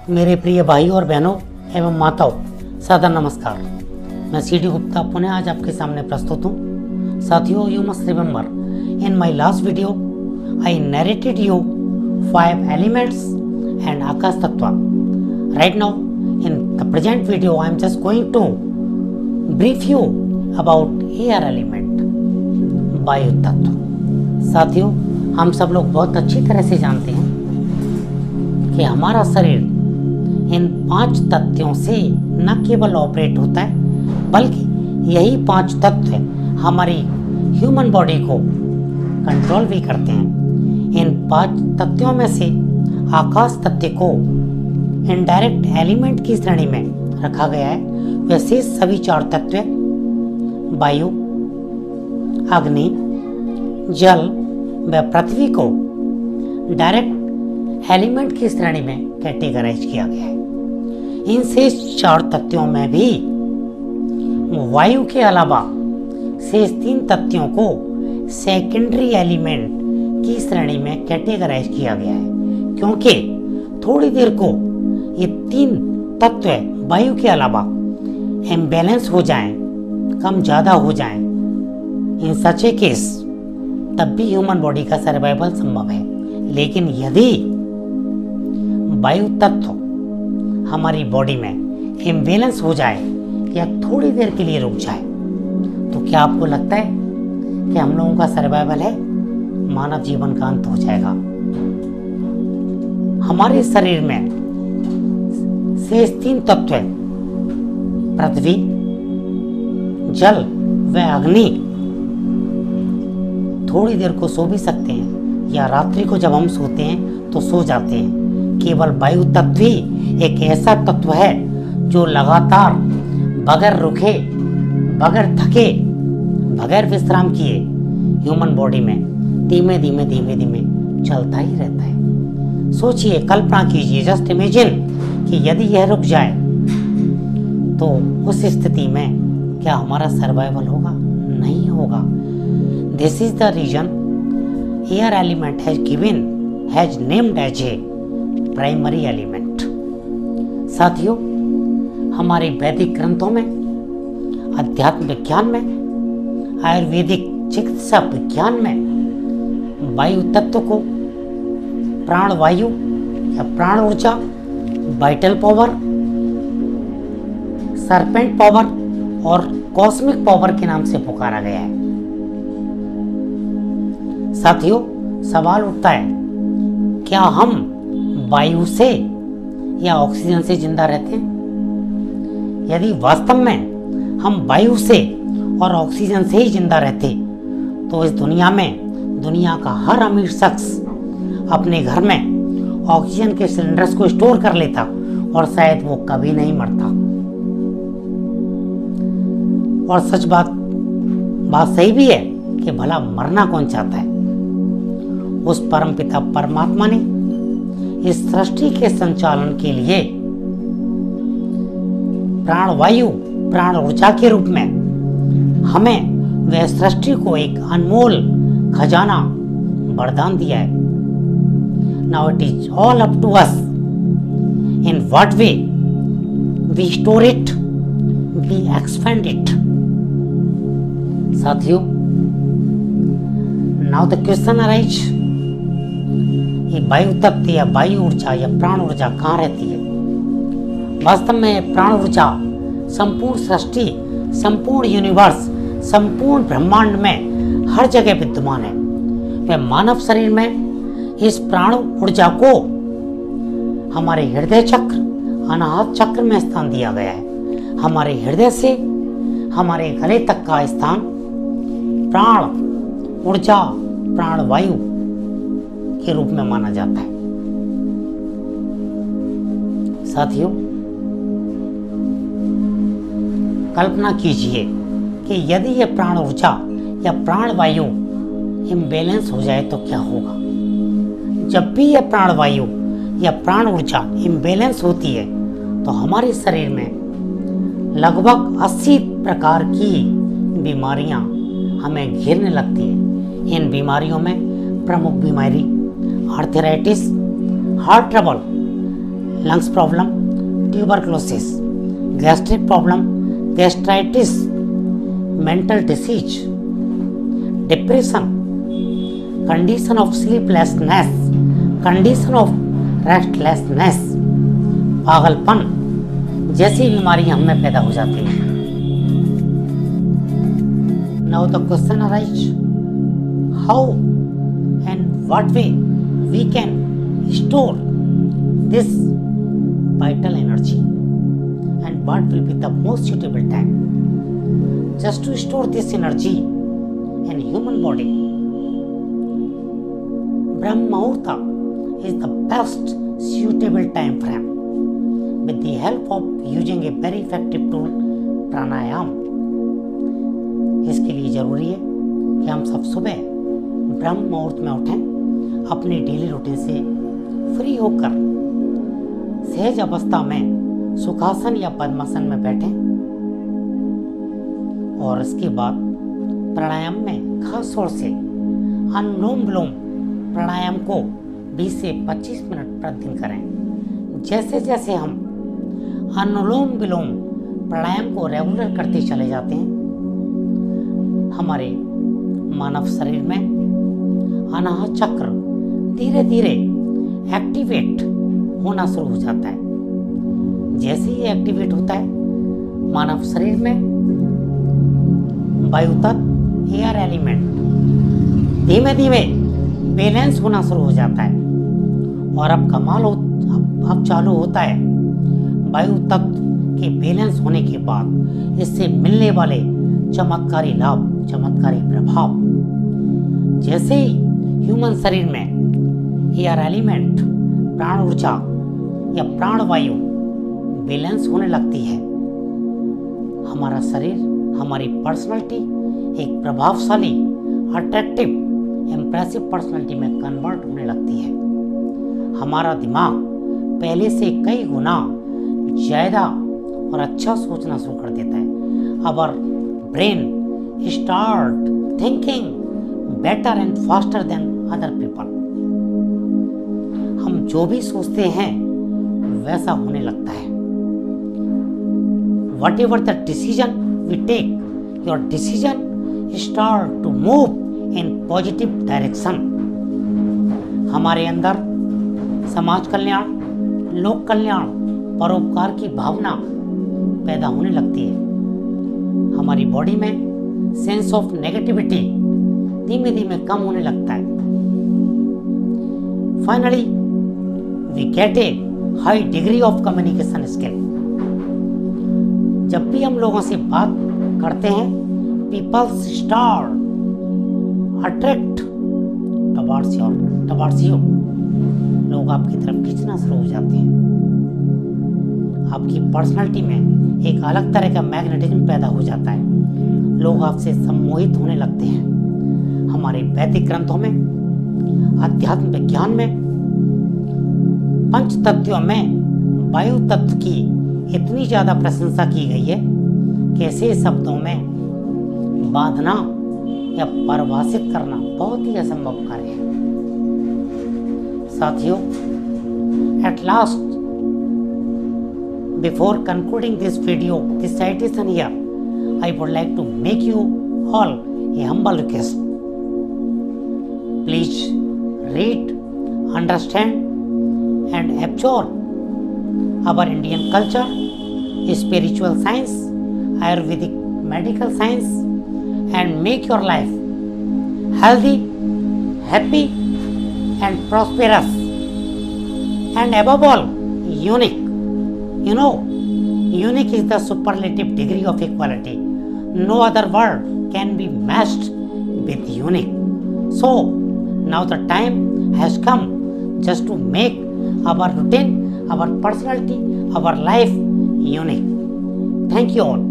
मेरे प्रिय भाई और बहनों एवं माताओं, सादर नमस्कार। मैं सीडी गुप्ता पुनः आज आपके सामने प्रस्तुत हूँ। साथियों, you must remember in my last video I narrated you 5 elements and आकाश तत्व। Right now in the present video I am just going to brief you about air element, वायु तत्व। साथियों, हम सब लोग बहुत अच्छी तरह से जानते हैं कि हमारा शरीर इन 5 तत्वों से न केवल ऑपरेट होता है, बल्कि यही 5 तत्व हमारी ह्यूमन बॉडी को कंट्रोल भी करते हैं। इन 5 तत्वों में से आकाश तत्व को इनडायरेक्ट एलिमेंट की श्रेणी में रखा गया है। वैसे सभी 4 तत्व वायु, अग्नि, जल व पृथ्वी को डायरेक्ट एलिमेंट की श्रेणी में कैटेगराइज किया गया है। इन शेष 4 तत्वों में भी वायु के अलावा शेष 3 तत्वों को सेकेंडरी एलिमेंट की श्रेणी में कैटेगराइज किया गया है, क्योंकि थोड़ी देर को ये 3 तत्व वायु के अलावा इम्बैलेंस हो जाएं, कम ज़्यादा हो जाएं, इन सच ए केस तब भी ह्यूमन बॉडी का सर्वाइवल संभव है। लेकिन यदि वायु तत्व हमारी बॉडी में इम्बैलेंस हो जाए या थोड़ी देर के लिए रुक जाए, तो क्या आपको लगता है कि हम लोगों का सर्वाइवल है, मानव जीवन का अंत हो जाएगा? हमारे शरीर में शेष 3 तत्व पृथ्वी, जल व अग्नि थोड़ी देर को सो भी सकते हैं या रात्रि को जब हम सोते हैं तो सो जाते हैं। केवल वायु तत्व ही एक ऐसा तत्व है जो लगातार बगैर रुके, बगैर थके, बगैर विश्राम किए ह्यूमन बॉडी में धीमे धीमे चलता ही रहता है। सोचिए, कल्पना कीजिए, जस्ट इमेजिन कि यदि यह रुक जाए तो उस स्थिति में क्या हमारा सर्वाइवल होगा? नहीं होगा। This is the reason air element has named as a primary element. साथियों, हमारे वैदिक ग्रंथों में, अध्यात्म विज्ञान में, आयुर्वेदिक चिकित्सा विज्ञान में वायु तत्व को प्राण वायु या प्राण ऊर्जा, वाइटल पावर, सरपेंट पावर और कॉस्मिक पावर के नाम से पुकारा गया है। साथियों, सवाल उठता है, क्या हम वायु से या ऑक्सीजन से जिंदा रहते हैं? यदि वास्तव में हम वायु से और ऑक्सीजन से ही जिंदा रहते तो इस दुनिया में दुनिया का हर अमीर शख्स अपने घर में ऑक्सीजन के सिलेंडर्स को स्टोर कर लेता और शायद वो कभी नहीं मरता। और सच बात सही भी है कि भला मरना कौन चाहता है? उस परमपिता परमात्मा ने इस सृष्टि के संचालन के लिए प्राण वायु, प्राण ऊर्जा के रूप में हमें वह सृष्टि को एक अनमोल खजाना वरदान दिया है। Now it is all up to us in what way we store it, we expand it. साथियों, नाउ द क्वेश्चन अराइज, ये वायु तत्व या वायु ऊर्जा या प्राण ऊर्जा कहाँ रहती है? वास्तव में प्राण ऊर्जा संपूर्ण सृष्टि, संपूर्ण यूनिवर्स, संपूर्ण ब्रह्मांड में हर जगह विद्यमान है। वह मानव शरीर में इस प्राण ऊर्जा को हमारे हृदय चक्र, अनाहत चक्र में स्थान दिया गया है। हमारे हृदय से हमारे गले तक का स्थान प्राण ऊर्जा, प्राण वायु के रूप में माना जाता है। साथियों, कल्पना कीजिए कि यदि यह प्राण ऊर्जा या प्राण वायु इम्बैलेंस हो जाए तो क्या होगा? जब भी यह प्राण वायु या प्राण ऊर्जा इम्बैलेंस होती है तो हमारे शरीर में लगभग 80 प्रकार की बीमारियां हमें घेरने लगती हैं। इन बीमारियों में प्रमुख बीमारी arthritis, heart trouble, lungs problem, tuberculosis, gastric problem, gastritis, mental disease, depression, condition of sleeplessness, condition of restlessness, पागलपन जैसी बीमारियां हमें पैदा हो जाती हैं। Now the question arises, how and what way we can store this vital energy and what will be the most suitable time just to store this energy in human body. Brahma Muhurta is the best suitable time frame with the help of using a very effective tool प्राणायाम। इसके लिए जरूरी है कि हम सब सुबह ब्रह्म मुहूर्त में उठें, अपनी डेली रूटीन से फ्री होकर सहज अवस्था में सुखासन या पद्मासन में बैठें और इसके बाद प्राणायाम में खास तौर से अनुलोम विलोम प्राणायाम को 20 से 25 मिनट प्रतिदिन करें। जैसे जैसे हम अनुलोम विलोम प्राणायाम को रेगुलर करते चले जाते हैं, हमारे मानव शरीर में अनाहत चक्र धीरे धीरे एक्टिवेट होना शुरू हो जाता है। जैसे ही एक्टिवेट होता है, मानव शरीर में वायु तत्व एयर एलिमेंट धीमे धीमे बैलेंस होना शुरू हो जाता है और अब चालू होता है वायु तत्व के बैलेंस होने के बाद इससे मिलने वाले चमत्कारी लाभ, चमत्कारी प्रभाव। जैसे ही ह्यूमन शरीर में एयर एलिमेंट, प्राण ऊर्जा या प्राण वायु बैलेंस होने लगती है, हमारा शरीर, हमारी पर्सनालिटी एक प्रभावशाली, अट्रैक्टिव, इम्प्रेसिव पर्सनालिटी में कन्वर्ट होने लगती है। हमारा दिमाग पहले से कई गुना ज़्यादा और अच्छा सोचना शुरू कर देता है। Our brain start thinking better and faster than other people. हम जो भी सोचते हैं वैसा होने लगता है। Whatever the decision we take, your decision start to move in positive direction. हमारे अंदर समाज कल्याण, लोक कल्याण, परोपकार की भावना पैदा होने लगती है। हमारी बॉडी में सेंस ऑफ नेगेटिविटी धीमे धीमे कम होने लगता है। Finally we get a high degree of communication skill. जब भी हम लोगों से बात करते हैं, people start attract towards you. लोग आपकी तरफ खींचना शुरू हो जाते हैं। आपकी पर्सनालिटी में एक अलग तरह का मैग्नेटिज्म पैदा हो जाता है। लोग आपसे सम्मोहित होने लगते हैं। हमारे वैदिक ग्रंथों में, अध्यात्म विज्ञान में, पंच तत्वों में वायु तत्व की इतनी ज्यादा प्रशंसा की गई है कि ऐसे शब्दों में बांधना या परिभाषित करना बहुत ही असंभव कार्य है। साथियों, at last, before concluding this video, this citation here, I would like to make you all a humble request. Please read, understand and absorb our Indian culture, spiritual science, Ayurvedic medical science and make your life healthy, happy and prosperous and above all unique. You know, unique is the superlative degree of equality. No other word can be matched with unique. So, now the time has come just to make our routine, our personality, our life unique. Thank you all.